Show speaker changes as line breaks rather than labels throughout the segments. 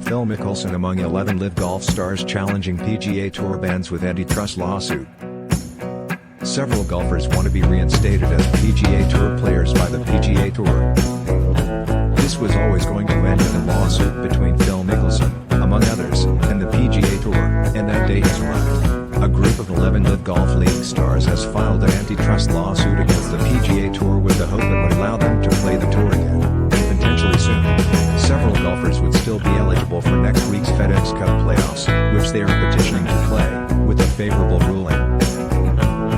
Phil Mickelson among 11 LIV Golf stars challenging PGA Tour bans with antitrust lawsuit. Several golfers want to be reinstated as PGA Tour players by the PGA Tour. This was always going to end in a lawsuit between Phil Mickelson, among others, and the PGA Tour, and that day has arrived. A group of 11 LIV Golf League stars has filed an antitrust lawsuit against the PGA Tour with the hope it would allow them to play the tour again, and potentially soon. Several golfers would still be eligible for next week's FedEx Cup playoffs, which they are petitioning to play, with a favorable ruling.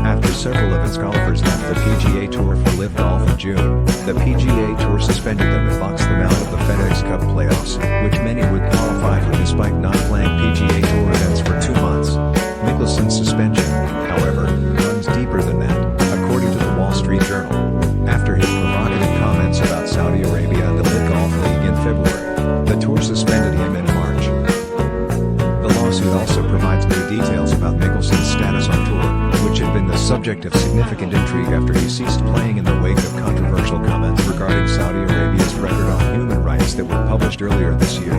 After several of its golfers left the PGA Tour for LIV Golf in June, the PGA Tour suspended them and boxed them out of the FedEx Cup playoffs, which many would qualify for despite not playing PGA Tour events for 2 months. Mickelson's suspension, however, runs deeper than that, according to the Wall Street Journal. After his provocative comments about Saudi Arabia and the LIV Golf League in February, the tour suspended him in March. The lawsuit also provides new details about Mickelson's status on tour, which had been the subject of significant intrigue after he ceased playing in the wake of controversial comments regarding Saudi Arabia's record on human rights that were published earlier this year.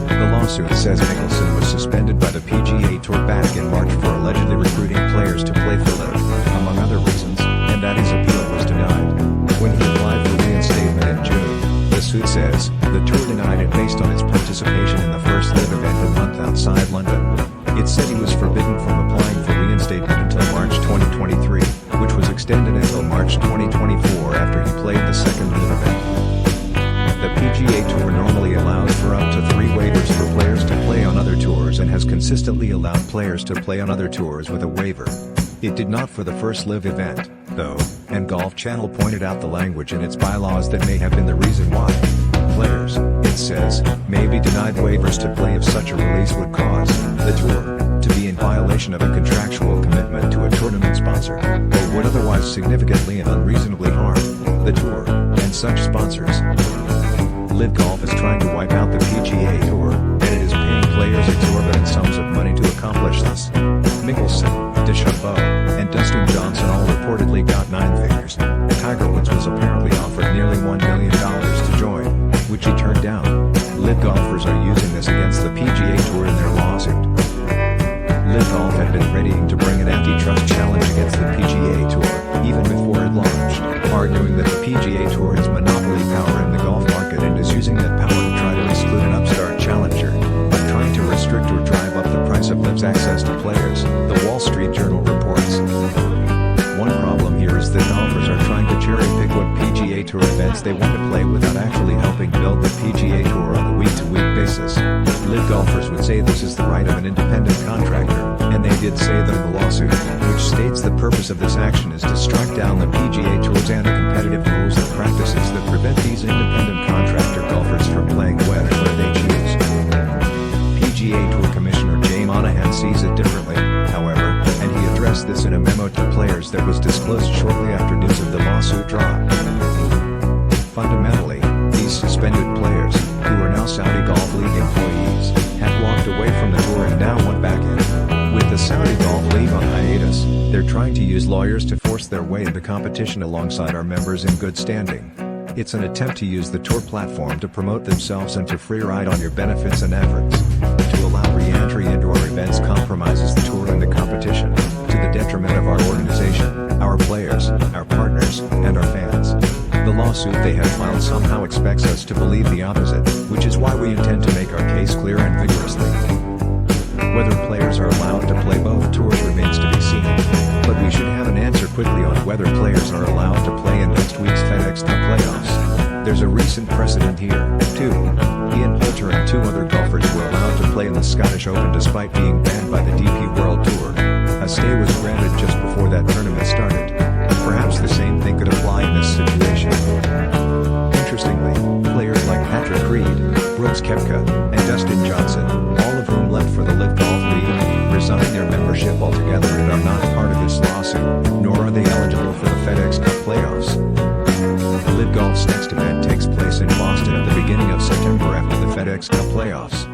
The lawsuit says Mickelson was suspended by the PGA Tour back in March for allegedly recruiting players to play for LIV, among other reasons, and that his appeal was denied. When he applied for reinstatement in June, the suit says, the tour denied it based on his participation in the first LIV event a month outside London. It said he was forbidden from applying for reinstatement until March 2023, which was extended until March 2024 after he played the second LIV event. The PGA Tour normally allows for up to 3 waivers for players to play on other tours and has consistently allowed players to play on other tours with a waiver. It did not for the first LIV event, though, and Golf Channel pointed out the language in its bylaws that may have been the reason why. Players, it says, may be denied waivers to play if such a release would cause the tour to be in violation of a contractual commitment to a tournament sponsor, or would otherwise significantly and unreasonably harm the tour and such sponsors. LIV Golf is trying to wipe out the PGA Tour, and it is paying players exorbitant sums of money to accomplish this. Mickelson, DeChambeau, and Dustin Johnson all reportedly got 9 figures. Tiger Woods was apparently offered nearly $1 million to join, which he turned down. LIV golfers are using this against the PGA Tour in their lawsuit. LIV Golf had been readying to bring an antitrust challenge against the PGA Tour, even before it launched, arguing that the PGA Tour has monopoly power in the golf market and is using that power to try to exclude an upstart challenger, by trying to restrict or drive up the price of LIV's access to players, the Wall Street Journal reports. One problem here is that golfers are trying to cherry-pick what PGA Tour events they want to play without actually helping build the PGA Tour on a week-to-week basis. LIV golfers would say this is the right of an independent contractor, and they did say that in the lawsuit, which states the purpose of this action is to strike down the PGA Tour's anti-competitive rules and practices that prevent these independent contractor golfers from playing when and where they choose. PGA Tour Commissioner Jay Monahan sees it differently, however, and he addressed this in a memo to players that was disclosed shortly after news of the lawsuit dropped. Fundamentally, these suspended players, who are now Saudi Golf League employees, have walked away from the tour and now want back in. With the Saudi Golf League on hiatus, they're trying to use lawyers to force their way into competition alongside our members in good standing. It's an attempt to use the tour platform to promote themselves and to free ride on your benefits and efforts. To allow re-entry into our events compromises the tour and the competition, to the detriment of our organization, our players, our partners, and our fans. The lawsuit they have filed somehow expects us to believe the opposite, which is why we intend to make our case clear and vigorously. Whether players are allowed to play both tours remains to be seen, but we should have an answer quickly on whether players are allowed to play in next week's FedEx Cup playoffs. There's a recent precedent here, too. Ian Poulter and 2 other golfers were allowed to play in the Scottish Open despite being banned by the DP World Tour. A stay was granted just before that tournament started. Perhaps the same thing could apply in this situation. Interestingly, players like Patrick Reed, Brooks Koepka, and Dustin Johnson, all of whom left for the LIV Golf League, resigned their membership altogether and are not part of this lawsuit, nor are they eligible for the FedEx Cup playoffs. LIV Golf's next event takes place in Boston at the beginning of September after the FedEx Cup playoffs.